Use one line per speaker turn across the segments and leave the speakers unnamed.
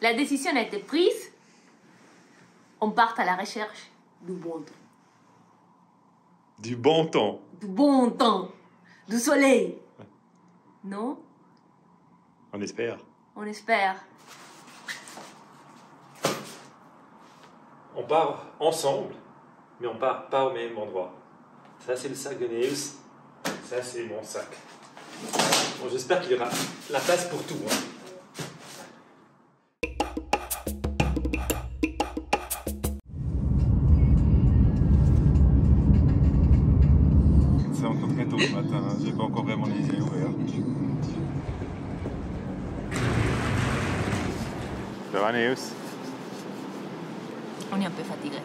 La décision a été prise. On part à la recherche du bon temps.
Du bon temps.
Du bon temps. Du soleil. Non?
On espère.
On espère.
On part ensemble, mais on part pas au même endroit. Ça, c'est le sac de Neus. Ça, c'est mon sac. Bon, j'espère qu'il y aura la place pour tout. Hein. C'est encore très tôt ce matin. Hein. J'ai pas encore vraiment les yeux ouverts. Ça va, Neus?
On est un peu fatigué.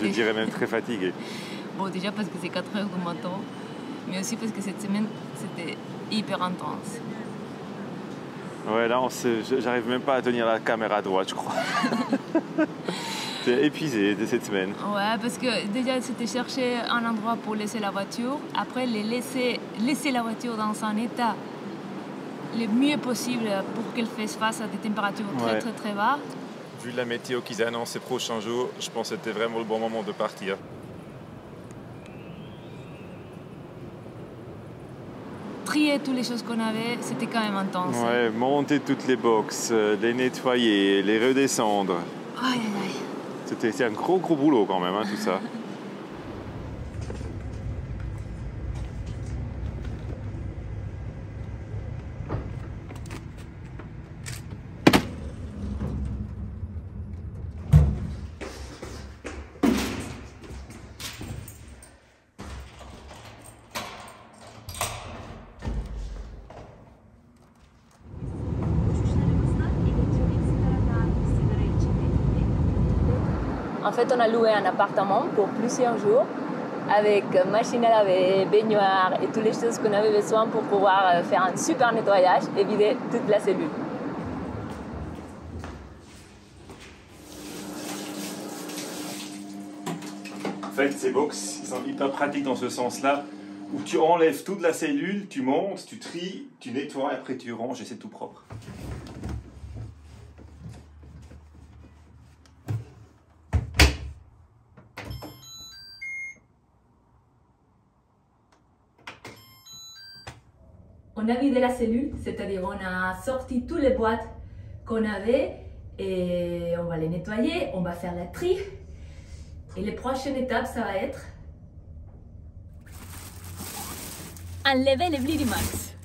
Je dirais même très fatigué.
Bon, déjà parce que c'est 4 heures du matin, mais aussi parce que cette semaine, c'était hyper intense.
Ouais, là, j'arrive même pas à tenir la caméra droite, je crois. T'es épuisé de cette semaine.
Ouais, parce que déjà, c'était chercher un endroit pour laisser la voiture. Après, laisser la voiture dans un état le mieux possible pour qu'elle fasse face à des températures très bas.
Vu la météo qu'ils annoncent ces prochains jours, je pense que c'était vraiment le bon moment de partir.
Trier toutes les choses qu'on avait, c'était quand même intense.
Ouais, monter toutes les boxes, les nettoyer, les redescendre.
Aïe, aïe, aïe.
C'était un gros boulot quand même, hein, tout ça.
En fait, on a loué un appartement pour plusieurs jours avec machine à laver, baignoire et toutes les choses qu'on avait besoin pour pouvoir faire un super nettoyage et vider toute la cellule.
En fait, ces box, ils sont hyper pratiques dans ce sens-là, où tu enlèves toute la cellule, tu montes, tu tries, tu nettoies, et après tu ranges et c'est tout propre.
On a vidé la cellule, c'est-à-dire on a sorti toutes les boîtes qu'on avait et on va les nettoyer, on va faire la tri. Et les prochaines étapes, ça va être enlever les Blidimax.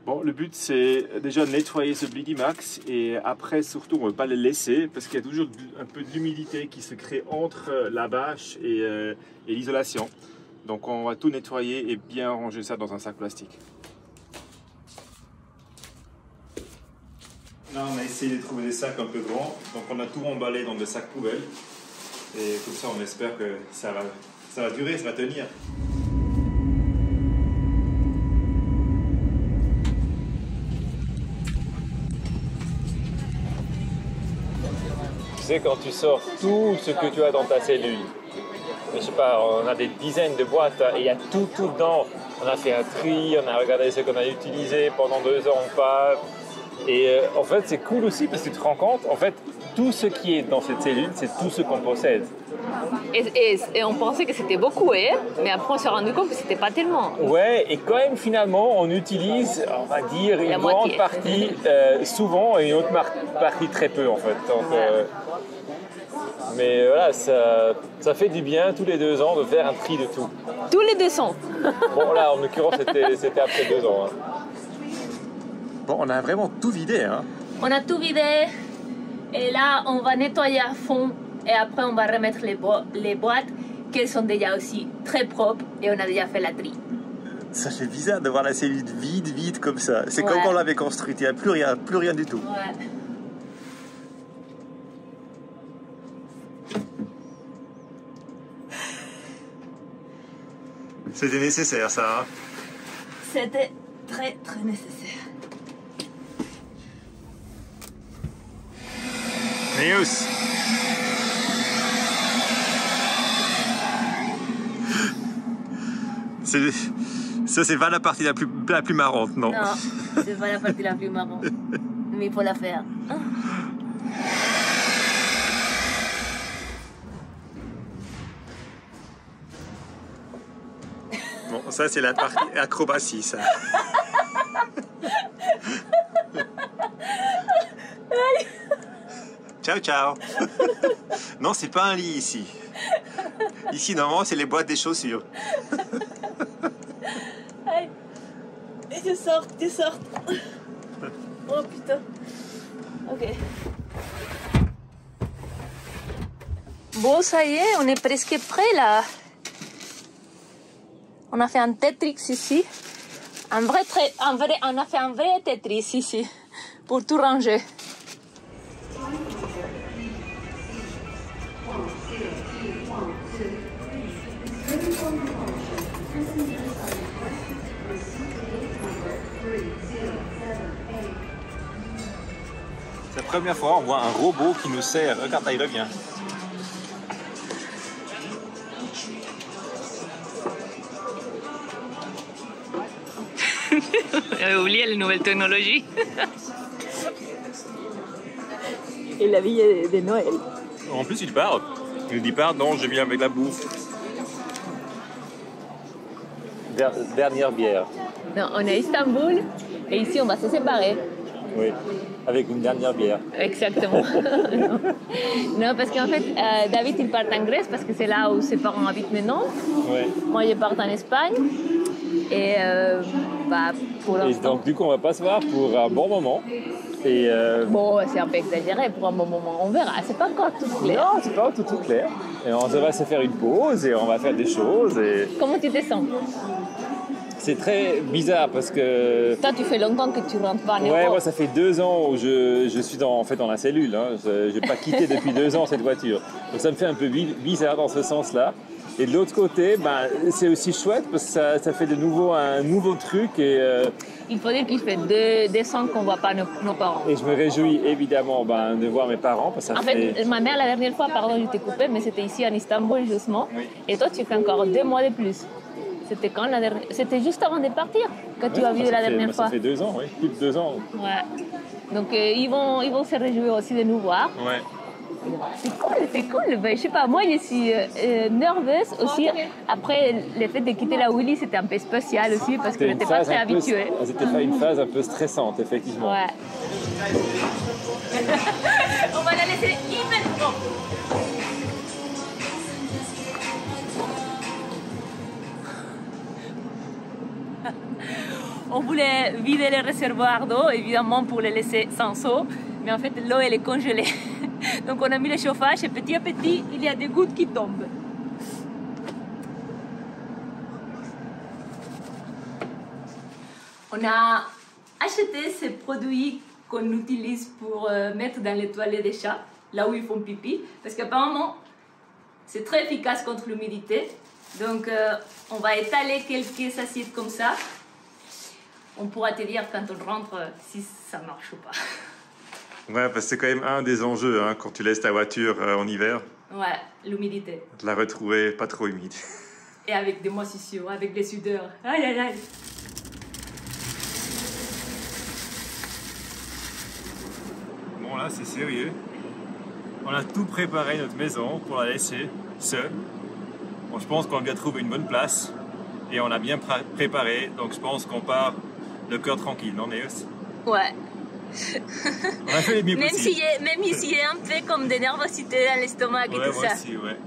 Bon, le but c'est déjà de nettoyer ce Blidimax et après surtout on ne veut pas le laisser parce qu'il y a toujours un peu d'humidité qui se crée entre la bâche et l'isolation. Donc on va tout nettoyer et bien ranger ça dans un sac plastique. Là on a essayé de trouver des sacs un peu grands, donc on a tout emballé dans des sacs poubelles et comme ça on espère que ça va durer, ça va tenir. Tu sais, quand tu sors tout ce que tu as dans ta cellule, je sais pas, on a des dizaines de boîtes et il y a tout dedans. On a fait un tri, on a regardé ce qu'on a utilisé pendant 2 ans ou pas. Et en fait, c'est cool aussi parce que tu te rends compte, en fait, tout ce qui est dans cette cellule, c'est tout ce qu'on possède.
Et on pensait que c'était beaucoup, hein, mais après on s'est rendu compte que c'était pas tellement.
Ouais, et quand même finalement, on utilise, on va dire, une grande partie souvent et une autre partie très peu en fait. Donc, mais voilà, ça fait du bien tous les 2 ans de faire un tri de tout.
Tous les 200.
Bon là, en l'occurrence, c'était après 2 ans. Hein. Bon, on a vraiment tout vidé. Hein.
On a tout vidé. Et là, on va nettoyer à fond. Et après, on va remettre les boîtes, qui sont déjà aussi très propres. Et on a déjà fait la tri.
Ça fait bizarre de voir la cellule vide comme ça. C'est comme quand on l'avait construite. Il n'y a plus rien du tout.
Ouais.
C'était nécessaire, ça. Hein.
C'était très nécessaire.
Neus. Ça, c'est pas la partie la plus marrante, non?
Non, c'est pas la partie la plus marrante. Mais il faut la faire.
Bon, ça c'est la partie acrobatie, ça. Ciao, ciao. Non, c'est pas un lit ici. Ici, normalement, c'est les boîtes des chaussures.
Allez. Et tu sors. Oh putain. Ok. Bon, ça y est, on est presque prêt là. On a fait un Tetris ici. On a fait un vrai Tetris ici pour tout ranger.
C'est la première fois on voit un robot qui nous sert. Regarde, là, il revient.
J'avais oublié les nouvelles technologies. Et la vie de Noël.
En plus, il parle. Il dit pardon, je viens avec la bouffe. Dernière bière.
Non, on est à Istanbul et ici on va se séparer.
Oui, avec une dernière bière.
Exactement. Non, parce qu'en fait, David il part en Grèce parce que c'est là où ses parents habitent maintenant.
Ouais.
Moi je pars en Espagne. Et pour
Et
l'instant.
donc, du coup, on va pas se voir pour un bon moment. Et
Bon, c'est un peu exagéré pour un bon moment, on verra. C'est pas encore tout clair.
non, c'est pas tout clair. Et on va se faire une pause et on va faire des choses. Et
Comment tu te sens?
c'est très bizarre parce que.
Toi, tu fais longtemps que tu rentres pas en
Ouais,
Europe.
moi ça fait 2 ans où je suis en fait dans la cellule. Hein. Je n'ai pas quitté depuis 2 ans cette voiture. Donc ça me fait un peu bizarre dans ce sens-là. Et de l'autre côté, ben, c'est aussi chouette parce que ça fait de nouveau un nouveau truc. Et
Il faut dire qu'il fait 2 ans qu'on ne voit pas nos parents.
je me réjouis évidemment de voir mes parents. Parce que ça
En fait, ma mère, la dernière fois, pardon, je t'ai coupé, mais c'était ici en Istanbul, justement.
Oui.
Et toi, tu fais encore 2 mois de plus. C'était quand la dernière... C'était juste avant de partir que tu as vu la dernière fois.
Ça fait 2 ans, oui, plus de 2 ans.
Ouais. Donc, ils vont se réjouir aussi de nous voir.
Ouais.
C'est cool. Ben, je sais pas, moi, je suis nerveuse aussi. Après, le fait de quitter la Willy, c'était un peu spécial aussi parce que je n'étais pas très habituée.
C'était une phase un peu stressante, effectivement.
Ouais. On va la laisser immédiatement. On voulait vider les réservoirs d'eau, évidemment, pour les laisser sans eau. Mais en fait, l'eau, elle est congelée. Donc, on a mis le chauffage et petit à petit, il y a des gouttes qui tombent. On a acheté ces produits qu'on utilise pour mettre dans les toilettes des chats, là où ils font pipi. Parce qu'apparemment, c'est très efficace contre l'humidité. Donc, on va étaler quelques assiettes comme ça. On pourra te dire quand on rentre si ça marche ou pas.
Ouais, parce que c'est quand même un des enjeux hein, quand tu laisses ta voiture en hiver.
Ouais, l'humidité.
De la retrouver pas trop humide.
Et avec des moisissures, avec des sudeurs. Aïe, aïe, aïe.
Bon, là, c'est sérieux. On a tout préparé notre maison pour la laisser seule. Bon, je pense qu'on a bien trouvé une bonne place. Et on a bien préparé. Donc, je pense qu'on part le cœur tranquille, non, Néus?
Ouais.
On a fait les mieux possible.
Même ici, il y a un peu comme des nervosités dans l'estomac et tout
moi
ça.
aussi, ouais.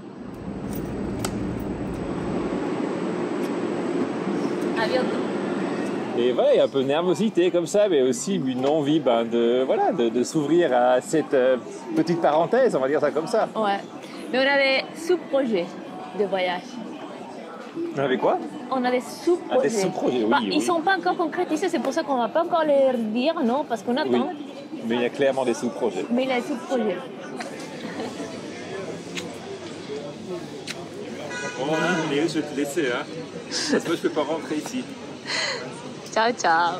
À bientôt.
Et voilà, il y a un peu de nervosité comme ça, mais aussi une envie de s'ouvrir à cette petite parenthèse, on va dire ça comme ça.
Ouais. Mais on a des sous-projets de voyage.
On avait quoi?
On a des sous-projets.
Des sous-projets, oui, oui.
Ils ne sont pas encore concrétisés, c'est pour ça qu'on ne va pas encore les dire, non, parce qu'on attend.
Oui. Mais il y a clairement des sous-projets.
Mais il y a des sous-projets.
Bon, Néus, je vais te laisser, hein. Parce que moi, je ne peux pas rentrer ici.
Ciao, ciao.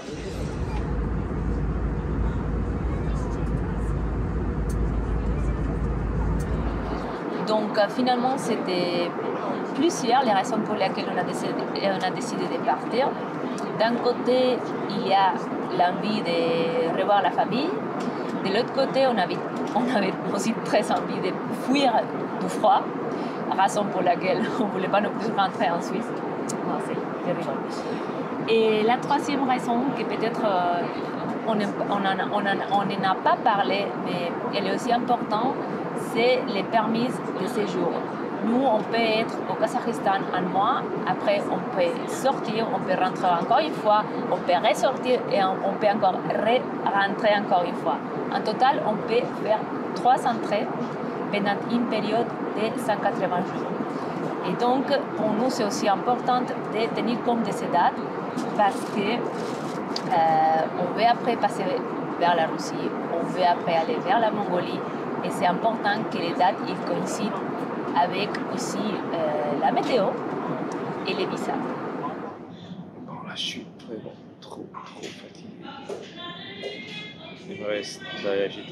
Donc finalement, c'était plusieurs les raisons pour lesquelles on a décidé de partir. D'un côté, il y a l'envie de revoir la famille. De l'autre côté, on avait aussi très envie de fuir du froid, raison pour laquelle on ne voulait pas non plus rentrer en Suisse. Non, terrible. Et la troisième raison, que peut-être on n'en a pas parlé, mais elle est aussi importante, c'est les permis de séjour. Nous, on peut être au Kazakhstan un mois, après on peut sortir, on peut rentrer encore une fois, on peut ressortir et on peut encore rentrer encore une fois. En total, on peut faire 3 entrées pendant une période de 180 jours. Et donc, pour nous, c'est aussi important de tenir compte de ces dates parce que on veut après passer vers la Russie, on veut après aller vers la Mongolie et c'est important que les dates ils coïncident avec aussi la météo et les visas.
Bon, là, je suis vraiment trop fatigué. Il me reste, là, j'ai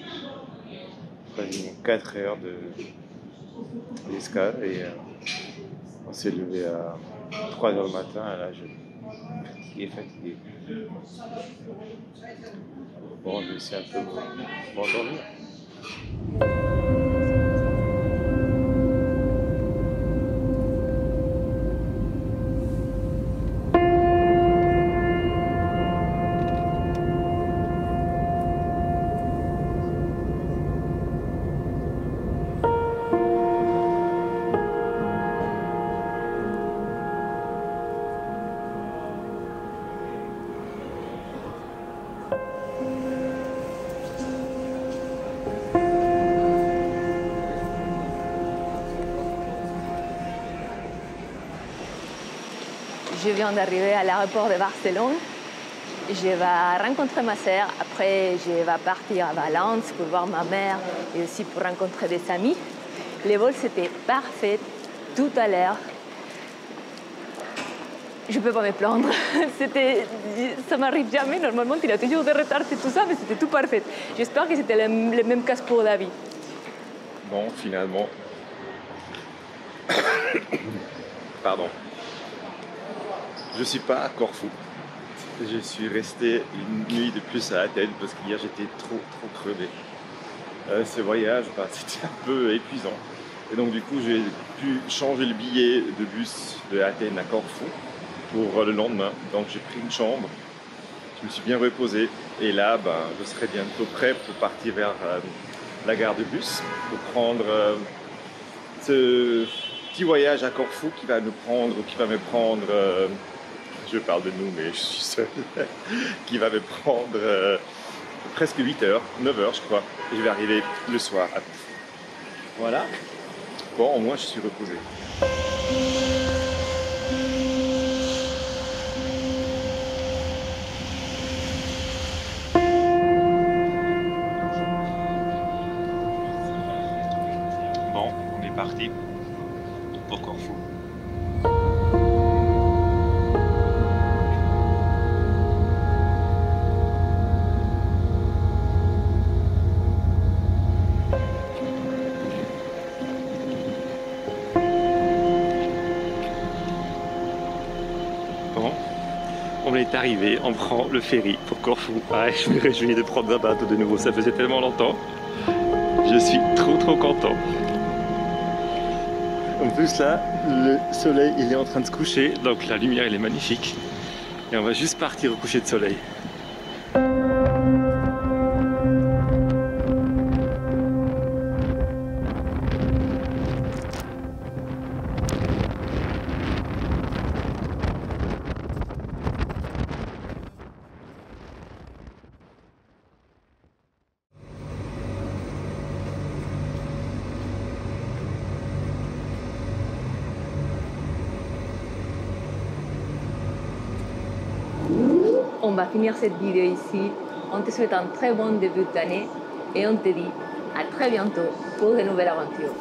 quasiment 4 heures d'escale et on s'est levé à 3 heures du matin. Et là, je suis fatigué. Bon, je vais essayer un peu de m'endormir.
Je viens d'arriver à l'aéroport de Barcelone. Je vais rencontrer ma sœur. Après, je vais partir à Valence pour voir ma mère et aussi pour rencontrer des amis. Les vols, c'était parfait tout à l'heure. Je ne peux pas me plaindre. Ça m'arrive jamais. Normalement, il y a toujours des retards et tout ça, mais c'était tout parfait. J'espère que c'était le même cas pour David.
Bon, finalement. Pardon. Je ne suis pas à Corfou. Je suis resté une nuit de plus à Athènes parce qu'hier j'étais trop crevé. Ce voyage, c'était un peu épuisant. Et donc du coup j'ai pu changer le billet de bus de Athènes à Corfou pour le lendemain. Donc j'ai pris une chambre, je me suis bien reposé et là je serai bientôt prêt pour partir vers la gare de bus pour prendre ce petit voyage à Corfou qui va me prendre je parle de nous, mais je suis seul, qui va me prendre presque 8 heures, 9 heures je crois, et je vais arriver le soir à Corfou. Voilà. Bon, au moins je suis reposé. Bon, on est parti pour Corfou. On est arrivé, on prend le ferry pour Corfou. Ah, je me réjouis de prendre un bateau de nouveau, ça faisait tellement longtemps. Je suis trop content. En plus là, le soleil il est en train de se coucher, donc la lumière elle est magnifique. Et on va juste partir au coucher de soleil.
On va finir cette vidéo ici. On te souhaite un très bon début d'année et on te dit à très bientôt pour de nouvelles aventures.